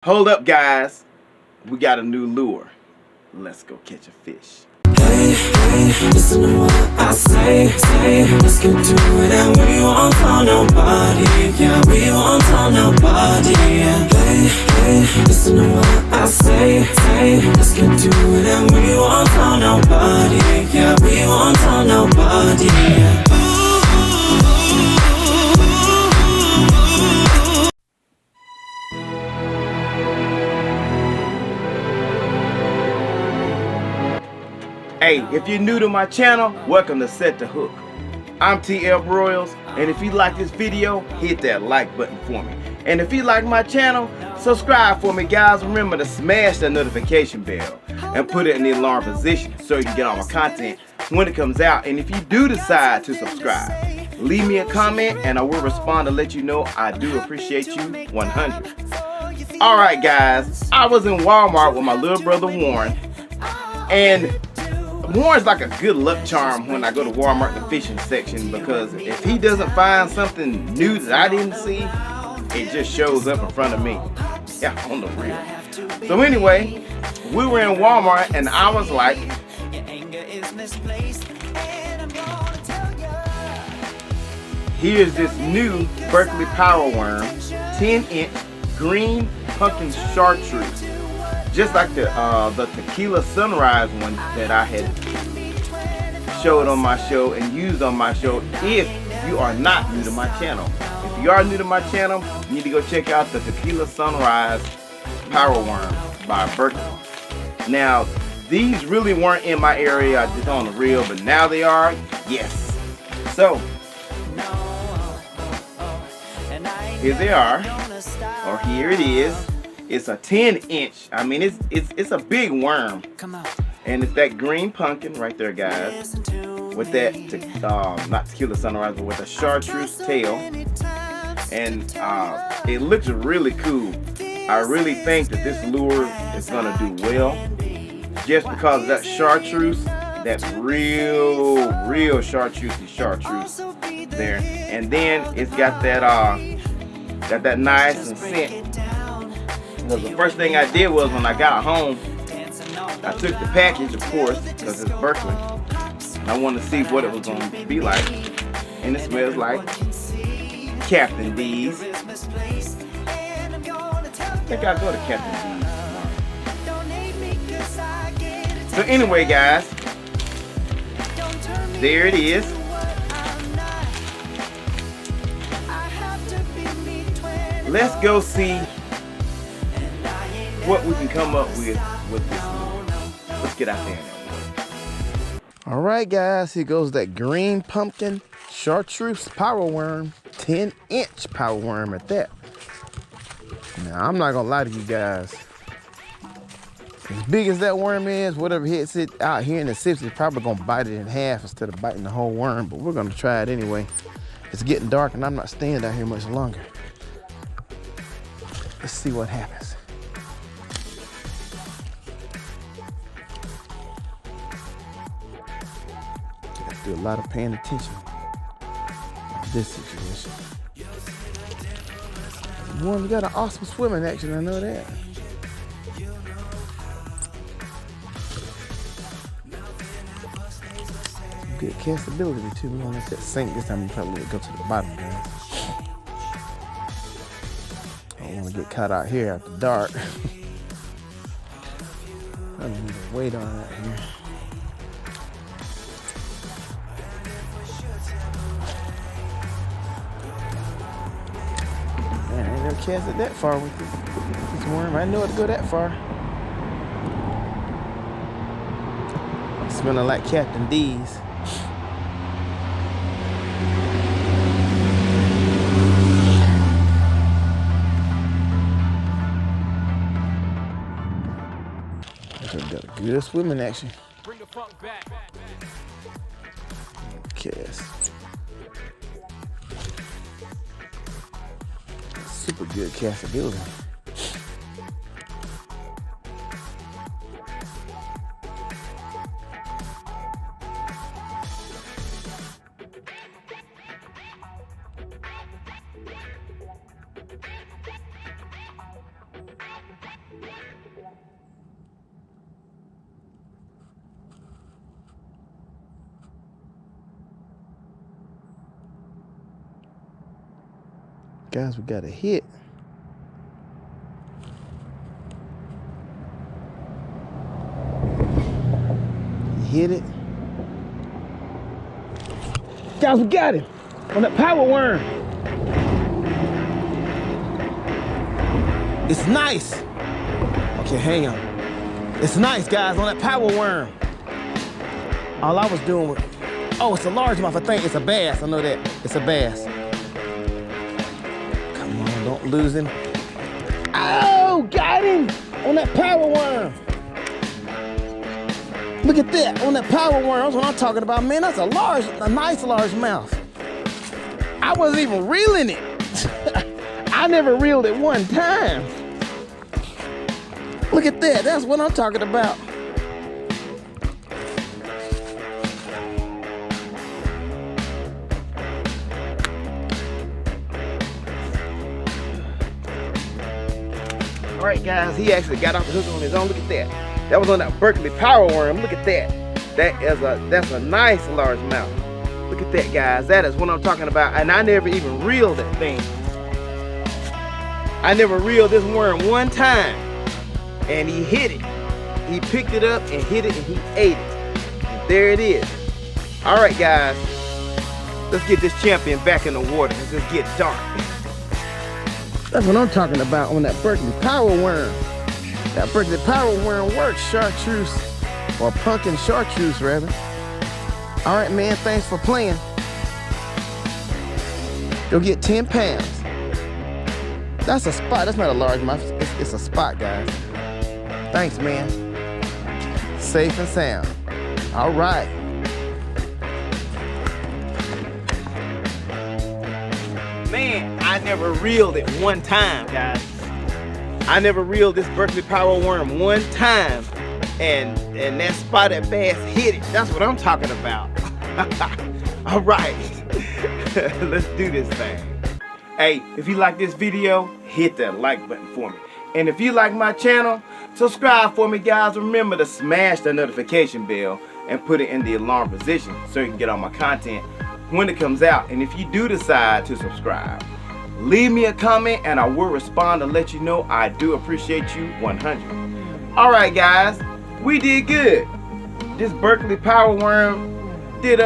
Hold up, guys. We got a new lure. Let's go catch a fish. Hey, listen to what I say, let's get to it and we won't tell nobody, yeah, we won't tell nobody, yeah. Hey, listen to what I say, let's get to it and we won't tell nobody, yeah, we won't tell nobody, yeah. Hey, if you're new to my channel, welcome to Set the Hook. I'm TL Broyles, and if you like this video, hit that like button for me. And if you like my channel, subscribe for me, guys. Remember to smash that notification bell and put it in the alarm position so you can get all my content when it comes out. And if you do decide to subscribe, leave me a comment and I will respond to let you know I do appreciate you 100. Alright, guys, I was in Walmart with my little brother Warren, and Warren's like a good luck charm when I go to Walmart in the fishing section, because if he doesn't find something new that I didn't see, it just shows up in front of me. Yeah, on the real. So anyway, we were in Walmart and I was like, here's this new Berkley Power Worm 10-inch green pumpkin chartreuse. Just like the tequila sunrise one that I had showed on my show and used on my show. If you are not new to my channel, if you are new to my channel, you need to go check out the tequila sunrise power worm by Berkley. Now, these really weren't in my area, just on the real, but now they are. Yes. So here they are, or here it is. It's a 10-inch. I mean, it's a big worm, and it's that green pumpkin right there, guys, with that not tequila sunrise, but with a chartreuse tail, and it looks really cool. I really think that this lure is gonna do well, just because of that chartreuse, that's real chartreuse there, and then it's got that nice and scent. Because the first thing I did was, when I got home, I took the package, of course, because it's Berkley, and I wanted to see what it was going to be like. And it smells like Captain D's. I think I'll go to Captain D's tomorrow. So anyway, guys, there it is. Let's go see what we can come up with this lure. Let's get out there now. All right, guys, here goes that green pumpkin chartreuse power worm, 10-inch power worm at that. Now, I'm not gonna lie to you guys. As big as that worm is, whatever hits it out here in the 60s, it's probably gonna bite it in half instead of biting the whole worm, but we're gonna try it anyway. It's getting dark and I'm not staying out here much longer. Let's see what happens. Do a lot of paying attention to this situation. One, got an awesome swimming action, I know that. Good castability too. We don't let that sink this time. We probably let it go to the bottom, guys. I don't want to get caught out here after dark. I don't need to wait on that here. Cast it that far with this worm. I know it to go that far. Smelling like Captain D's. Got a good swimming action. Bring the funk back. Cast. Super good castability. Guys, we got a hit. Hit it. Guys, we got him on that power worm. It's nice. Okay, hang on. It's nice, guys, on that power worm. All I was doing was, oh, it's a largemouth, I think. It's a bass, I know that. It's a bass. Come on, don't lose him. Oh, got him on that power worm. Look at that, on that power worm. That's what I'm talking about, man. That's a nice large mouth. I wasn't even reeling it. I never reeled it one time. Look at that, that's what I'm talking about. All right, guys, he actually got off the hook on his own. Look at that. That was on that Berkley power worm. Look at that. That's a nice large mouth. Look at that, guys. That is what I'm talking about. And I never even reeled that thing. I never reeled this worm one time. And he hit it. He picked it up and hit it and he ate it. And there it is. All right, guys. Let's get this champion back in the water. Let's just get dark. That's what I'm talking about on that Berkley power worm. That Berkley power worm works, Chartreuse, or pumpkin Chartreuse rather. All right, man, thanks for playing. You'll get 10 pounds. That's a spot, that's not a largemouth, it's a spot, guys. Thanks, man. Safe and sound. All right. Man, I never reeled it one time, guys. I never reeled this Berkley power worm one time, and that spotted bass hit it. That's what I'm talking about. All right, let's do this thing. Hey, if you like this video, hit that like button for me. And if you like my channel, subscribe for me, guys. Remember to smash the notification bell and put it in the alarm position so you can get all my content when it comes out. And if you do decide to subscribe, leave me a comment and I will respond and let you know I do appreciate you 100. All right, guys, we did good. This Berkley power worm did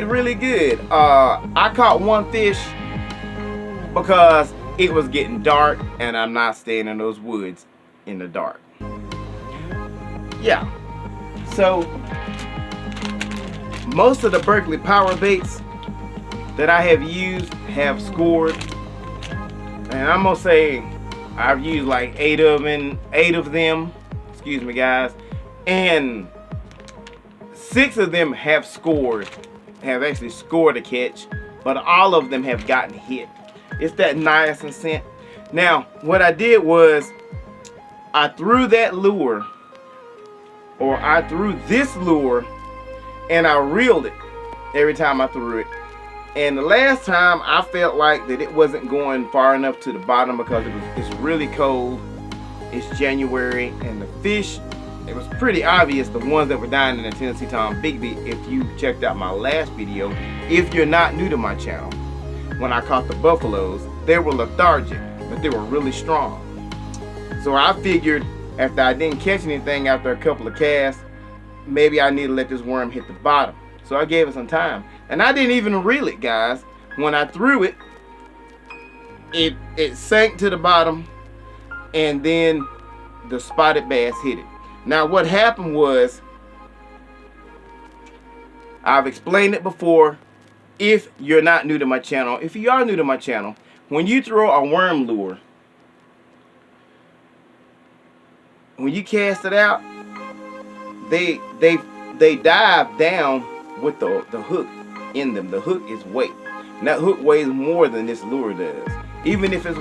really good. I caught one fish because it was getting dark and I'm not staying in those woods in the dark. Yeah, so most of the Berkley power baits that I have used have scored. And I'm gonna say I've used like 8 of them, excuse me, guys, and 6 of them have actually scored a catch, but all of them have gotten hit. It's that niacin scent. Now, what I did was I threw that lure, or I threw this lure, and I reeled it every time I threw it. And the last time I felt like that it wasn't going far enough to the bottom because it's really cold. It's January and the fish, it was pretty obvious the ones that were dying in the Tennessee Tom Bigby. If you checked out my last video, if you're not new to my channel, when I caught the buffaloes, they were lethargic, but they were really strong. So I figured after I didn't catch anything after a couple of casts, maybe I need to let this worm hit the bottom. So I gave it some time. And I didn't even reel it, guys. When I threw it, it sank to the bottom, and then the spotted bass hit it. Now what happened was, I've explained it before. If you're not new to my channel, if you are new to my channel, when you throw a worm lure, when you cast it out, they dive down with the hook in them. The hook is weight, and that hook weighs more than this lure does. Even if it's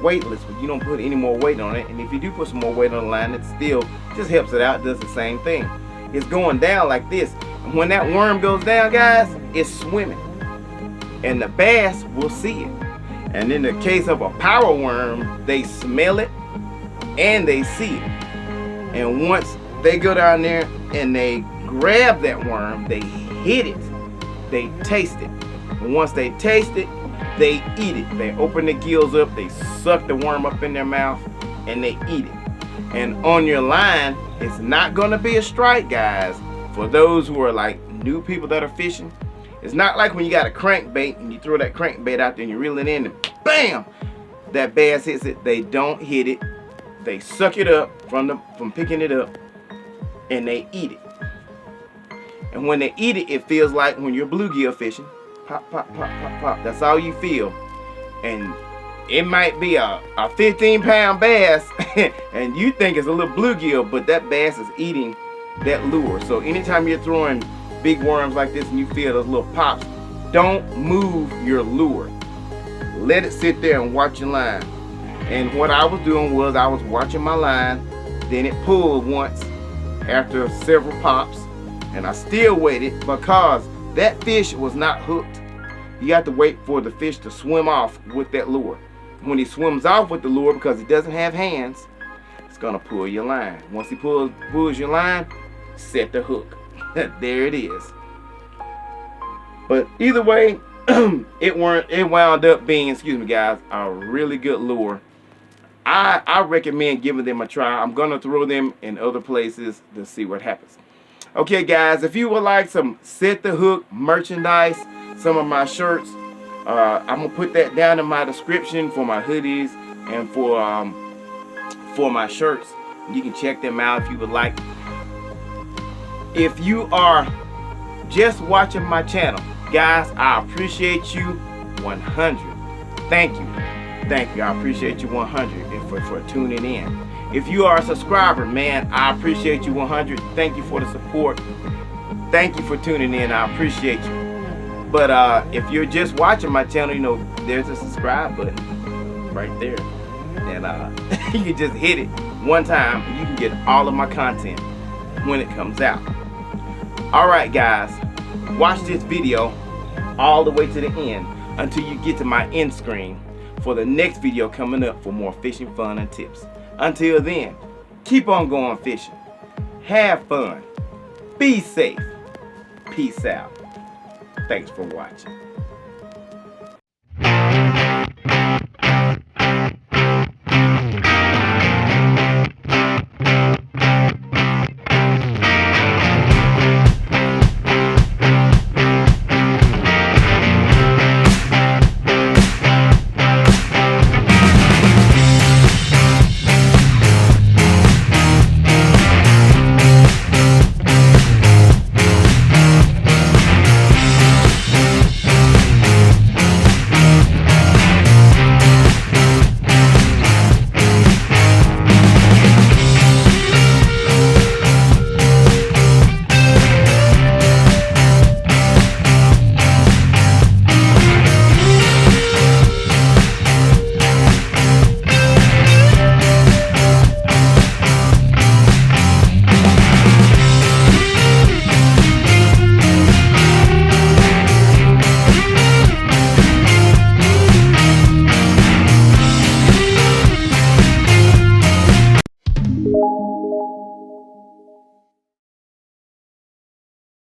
weightless, but you don't put any more weight on it, and if you do put some more weight on the line, it still just helps it out, does the same thing. It's going down like this, and when that worm goes down, guys, it's swimming, and the bass will see it. And in the case of a power worm, they smell it and they see it. And once they go down there and they grab that worm, they hit it, they taste it. And once they taste it, they eat it. They open the gills up, they suck the worm up in their mouth, and they eat it. And on your line, it's not gonna be a strike, guys. For those who are like new people that are fishing, it's not like when you got a crankbait and you throw that crankbait out there and you reel it in and bam, that bass hits it. They don't hit it. They suck it up from picking it up, and they eat it. And when they eat it, it feels like when you're bluegill fishing. Pop, pop, pop, pop, pop. That's all you feel. And it might be a 15-pound bass, and you think it's a little bluegill, but that bass is eating that lure. So anytime you're throwing big worms like this and you feel those little pops, don't move your lure. Let it sit there and watch your line. And what I was doing was I was watching my line, then it pulled once after several pops, and I still waited because that fish was not hooked. You have to wait for the fish to swim off with that lure. When he swims off with the lure, because he doesn't have hands, it's gonna pull your line. Once he pulls your line, set the hook. There it is. But either way, it wound up being, excuse me guys, a really good lure. I recommend giving them a try. I'm gonna throw them in other places to see what happens. Okay guys, if you would like some Set the Hook merchandise, some of my shirts, I'm gonna put that down in my description for my hoodies and for my shirts. You can check them out if you would like. If you are just watching my channel, guys, I appreciate you 100. Thank you. Thank you. I appreciate you 100 for tuning in. If you are a subscriber, man, I appreciate you 100. Thank you for the support. Thank you for tuning in. I appreciate you. But if you're just watching my channel, you know, there's a subscribe button right there. And you can just hit it one time and you can get all of my content when it comes out. Alright guys, watch this video all the way to the end until you get to my end screen for the next video coming up for more fishing fun and tips. Until then, keep on going fishing. Have fun. Be safe. Peace out. Thanks for watching.